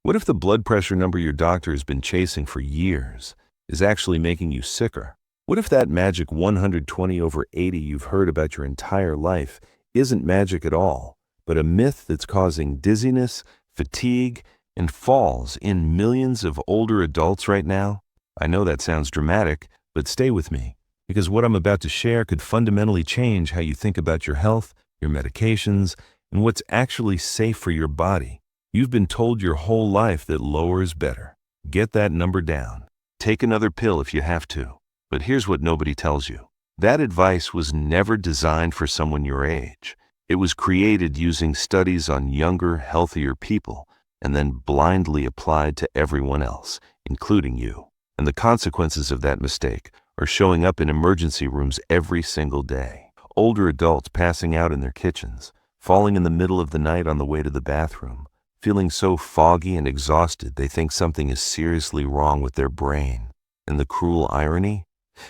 What if the blood pressure number your doctor has been chasing for years is actually making you sicker? What if that magic 120/80 you've heard about your entire life isn't magic at all, but a myth that's causing dizziness, fatigue, and falls in millions of older adults right now? I know that sounds dramatic, but stay with me, because what I'm about to share could fundamentally change how you think about your health, your medications, and what's actually safe for your body. You've been told your whole life that lower is better. Get that number down. Take another pill if you have to. But here's what nobody tells you. That advice was never designed for someone your age. It was created using studies on younger, healthier people, and then blindly applied to everyone else, including you. And the consequences of that mistake are showing up in emergency rooms every single day. Older adults passing out in their kitchens, falling in the middle of the night on the way to the bathroom, feeling so foggy and exhausted they think something is seriously wrong with their brain. And the cruel irony?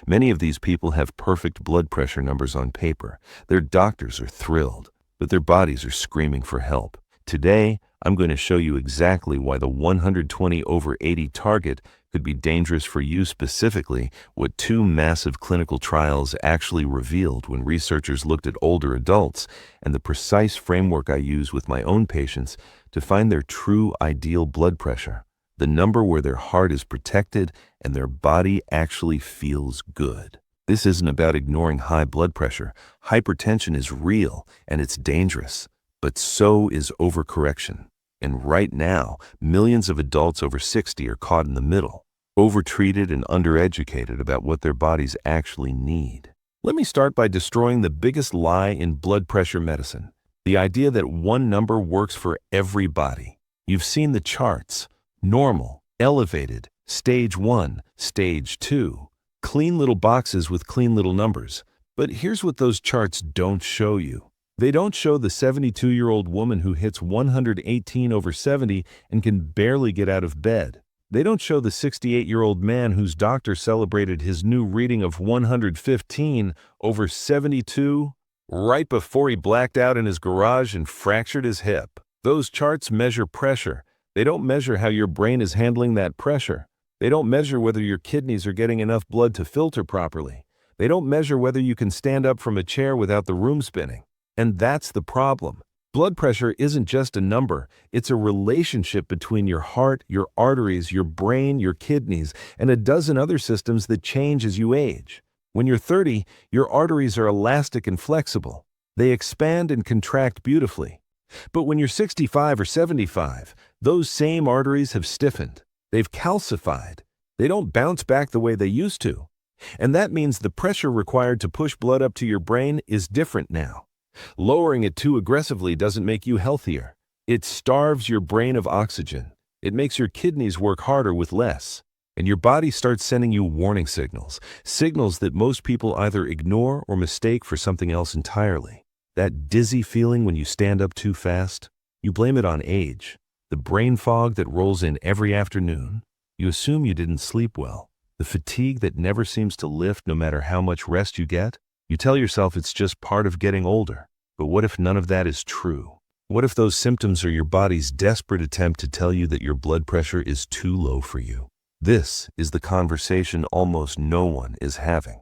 Many of these people have perfect blood pressure numbers on paper. Their doctors are thrilled, but their bodies are screaming for help. Today, I'm going to show you exactly why the 120/80 target could be dangerous for you specifically, what two massive clinical trials actually revealed when researchers looked at older adults, and the precise framework I use with my own patients to find their true ideal blood pressure, the number where their heart is protected and their body actually feels good. This isn't about ignoring high blood pressure. Hypertension is real and it's dangerous, but so is overcorrection. And right now, millions of adults over 60 are caught in the middle, overtreated and undereducated about what their bodies actually need. Let me start by destroying the biggest lie in blood pressure medicine, the idea that one number works for everybody. You've seen the charts: normal, elevated, stage 1, stage 2, clean little boxes with clean little numbers. But here's what those charts don't show you. They don't show the 72-year-old woman who hits 118/70 and can barely get out of bed. They don't show the 68-year-old man whose doctor celebrated his new reading of 115/72 right before he blacked out in his garage and fractured his hip. Those charts measure pressure. They don't measure how your brain is handling that pressure. They don't measure whether your kidneys are getting enough blood to filter properly. They don't measure whether you can stand up from a chair without the room spinning. And that's the problem. Blood pressure isn't just a number. It's a relationship between your heart, your arteries, your brain, your kidneys, and a dozen other systems that change as you age. When you're 30, your arteries are elastic and flexible. They expand and contract beautifully. But when you're 65 or 75, those same arteries have stiffened. They've calcified. They don't bounce back the way they used to. And that means the pressure required to push blood up to your brain is different now. Lowering it too aggressively doesn't make you healthier. It starves your brain of oxygen. It makes your kidneys work harder with less. And your body starts sending you warning signals, signals that most people either ignore or mistake for something else entirely. That dizzy feeling when you stand up too fast, you blame it on age. The brain fog that rolls in every afternoon, you assume you didn't sleep well. The fatigue that never seems to lift no matter how much rest you get, you tell yourself it's just part of getting older. But what if none of that is true? What if those symptoms are your body's desperate attempt to tell you that your blood pressure is too low for you? This is the conversation almost no one is having.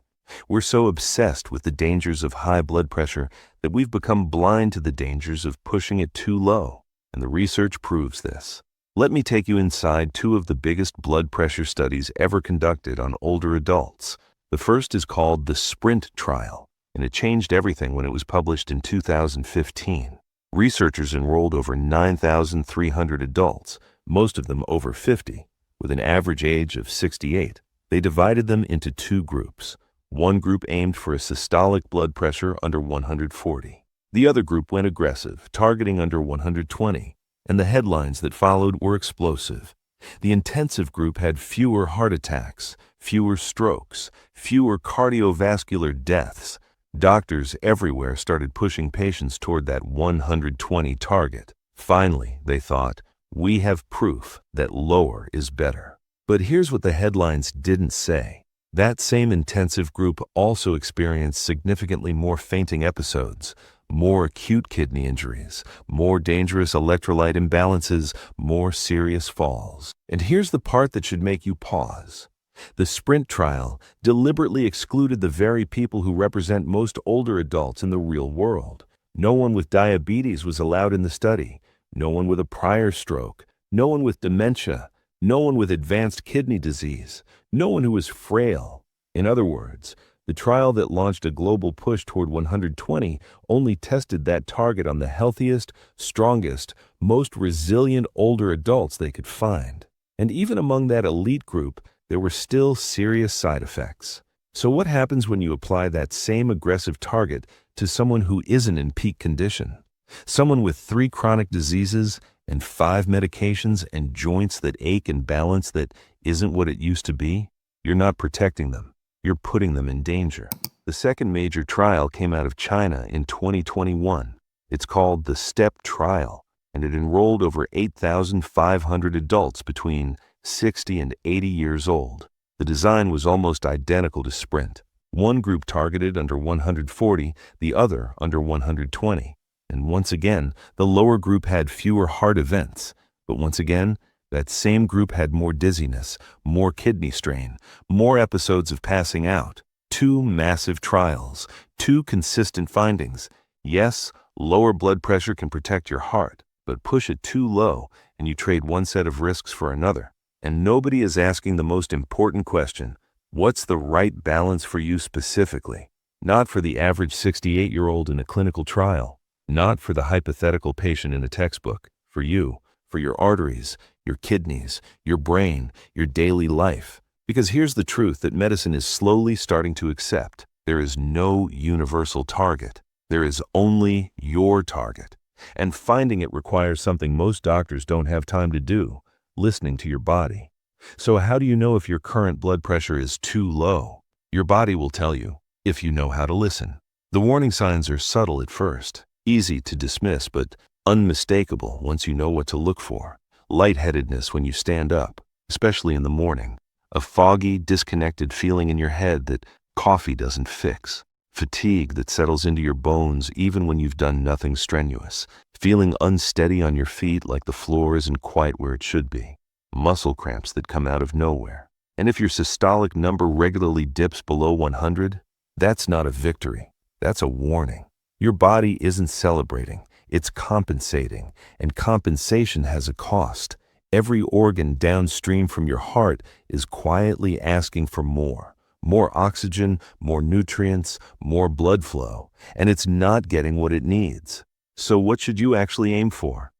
We're so obsessed with the dangers of high blood pressure that we've become blind to the dangers of pushing it too low. And the research proves this. Let me take you inside two of the biggest blood pressure studies ever conducted on older adults. The first is called the SPRINT trial, and it changed everything when it was published in 2015. Researchers enrolled over 9,300 adults, most of them over 50, with an average age of 68. They divided them into two groups. One group aimed for a systolic blood pressure under 140. The other group went aggressive, targeting under 120, and the headlines that followed were explosive. The intensive group had fewer heart attacks, fewer strokes, fewer cardiovascular deaths. Doctors everywhere started pushing patients toward that 120 target. Finally, they thought, we have proof that lower is better. But here's what the headlines didn't say. That same intensive group also experienced significantly more fainting episodes, more acute kidney injuries, more dangerous electrolyte imbalances, more serious falls. And here's the part that should make you pause. The SPRINT trial deliberately excluded the very people who represent most older adults in the real world. No one with diabetes was allowed in the study, no one with a prior stroke, no one with dementia, no one with advanced kidney disease, no one who was frail. In other words, the trial that launched a global push toward 120 only tested that target on the healthiest, strongest, most resilient older adults they could find. And even among that elite group, there were still serious side effects. So what happens when you apply that same aggressive target to someone who isn't in peak condition? Someone with 3 chronic diseases and 5 medications and joints that ache and balance that isn't what it used to be? You're not protecting them. You're putting them in danger. The second major trial came out of China in 2021. It's called the STEP trial, and it enrolled over 8,500 adults between 60 and 80 years old. The design was almost identical to SPRINT. One group targeted under 140, the other under 120. And once again, the lower group had fewer heart events. But once again, that same group had more dizziness, more kidney strain, more episodes of passing out. 2 massive trials, 2 consistent findings. Yes, lower blood pressure can protect your heart, but push it too low and you trade one set of risks for another. And nobody is asking the most important question: what's the right balance for you specifically? Not for the average 68-year-old in a clinical trial, not for the hypothetical patient in a textbook, for you, for your arteries, your kidneys, your brain, your daily life. Because here's the truth that medicine is slowly starting to accept. There is no universal target. There is only your target. And finding it requires something most doctors don't have time to do: listening to your body. So how do you know if your current blood pressure is too low? Your body will tell you, if you know how to listen. The warning signs are subtle at first, easy to dismiss, but unmistakable once you know what to look for. Lightheadedness when you stand up, especially in the morning. A foggy, disconnected feeling in your head that coffee doesn't fix. Fatigue that settles into your bones even when you've done nothing strenuous. Feeling unsteady on your feet like the floor isn't quite where it should be. Muscle cramps that come out of nowhere. And if your systolic number regularly dips below 100, that's not a victory. That's a warning. Your body isn't celebrating. It's compensating, and compensation has a cost. Every organ downstream from your heart is quietly asking for more. More oxygen, more nutrients, more blood flow, and it's not getting what it needs. So what should you actually aim for?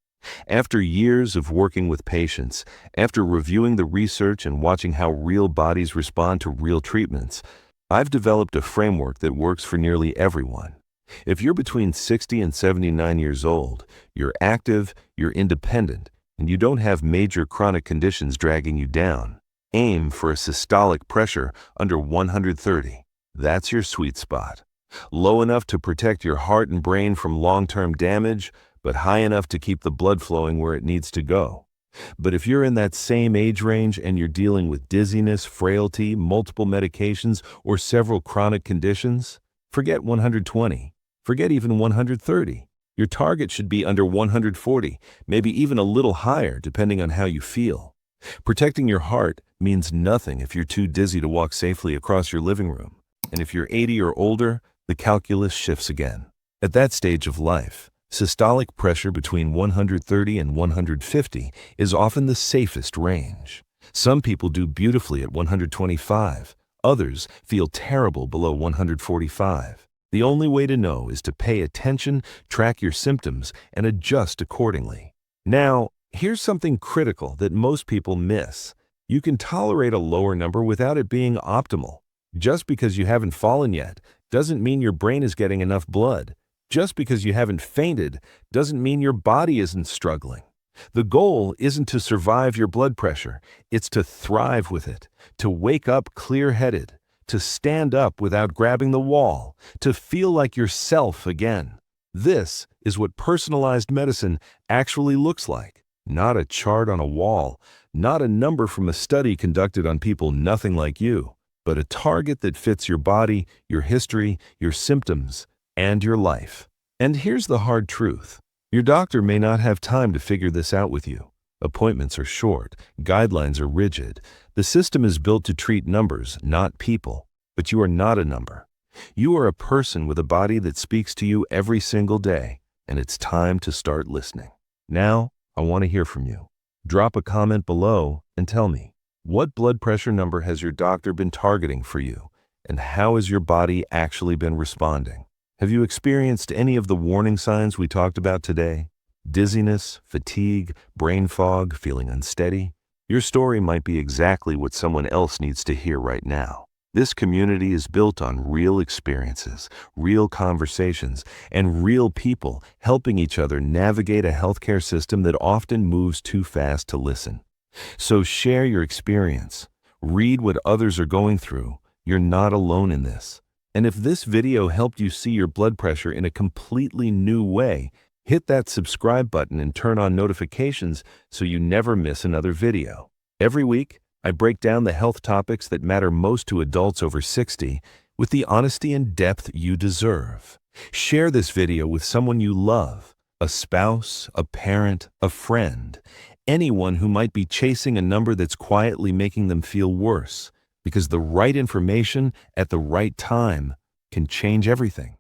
After years of working with patients, after reviewing the research and watching how real bodies respond to real treatments, I've developed a framework that works for nearly everyone. If you're between 60 and 79 years old, you're active, you're independent, and you don't have major chronic conditions dragging you down, aim for a systolic pressure under 130. That's your sweet spot. Low enough to protect your heart and brain from long-term damage, but high enough to keep the blood flowing where it needs to go. But if you're in that same age range and you're dealing with dizziness, frailty, multiple medications, or several chronic conditions, forget 120. Forget even 130. Your target should be under 140, maybe even a little higher depending on how you feel. Protecting your heart means nothing if you're too dizzy to walk safely across your living room. And if you're 80 or older, the calculus shifts again. At that stage of life, systolic pressure between 130 and 150 is often the safest range. Some people do beautifully at 125. Others feel terrible below 145. The only way to know is to pay attention, track your symptoms, and adjust accordingly. Now, here's something critical that most people miss. You can tolerate a lower number without it being optimal. Just because you haven't fallen yet doesn't mean your brain is getting enough blood. Just because you haven't fainted doesn't mean your body isn't struggling. The goal isn't to survive your blood pressure, it's to thrive with it, to wake up clear-headed, to stand up without grabbing the wall, to feel like yourself again. This is what personalized medicine actually looks like. Not a chart on a wall, not a number from a study conducted on people nothing like you, but a target that fits your body, your history, your symptoms, and your life. And here's the hard truth. Your doctor may not have time to figure this out with you. Appointments are short, guidelines are rigid. The system is built to treat numbers, not people. But you are not a number. You are a person with a body that speaks to you every single day, and it's time to start listening. Now, I want to hear from you. Drop a comment below and tell me, what blood pressure number has your doctor been targeting for you, and how has your body actually been responding? Have you experienced any of the warning signs we talked about today? Dizziness, fatigue, brain fog, feeling unsteady? Your story might be exactly what someone else needs to hear right now. This community is built on real experiences, real conversations, and real people helping each other navigate a healthcare system that often moves too fast to listen. So share your experience. Read what others are going through. You're not alone in this. And if this video helped you see your blood pressure in a completely new way, hit that subscribe button and turn on notifications so you never miss another video. Every week, I break down the health topics that matter most to adults over 60 with the honesty and depth you deserve. Share this video with someone you love, a spouse, a parent, a friend, anyone who might be chasing a number that's quietly making them feel worse, because the right information at the right time can change everything.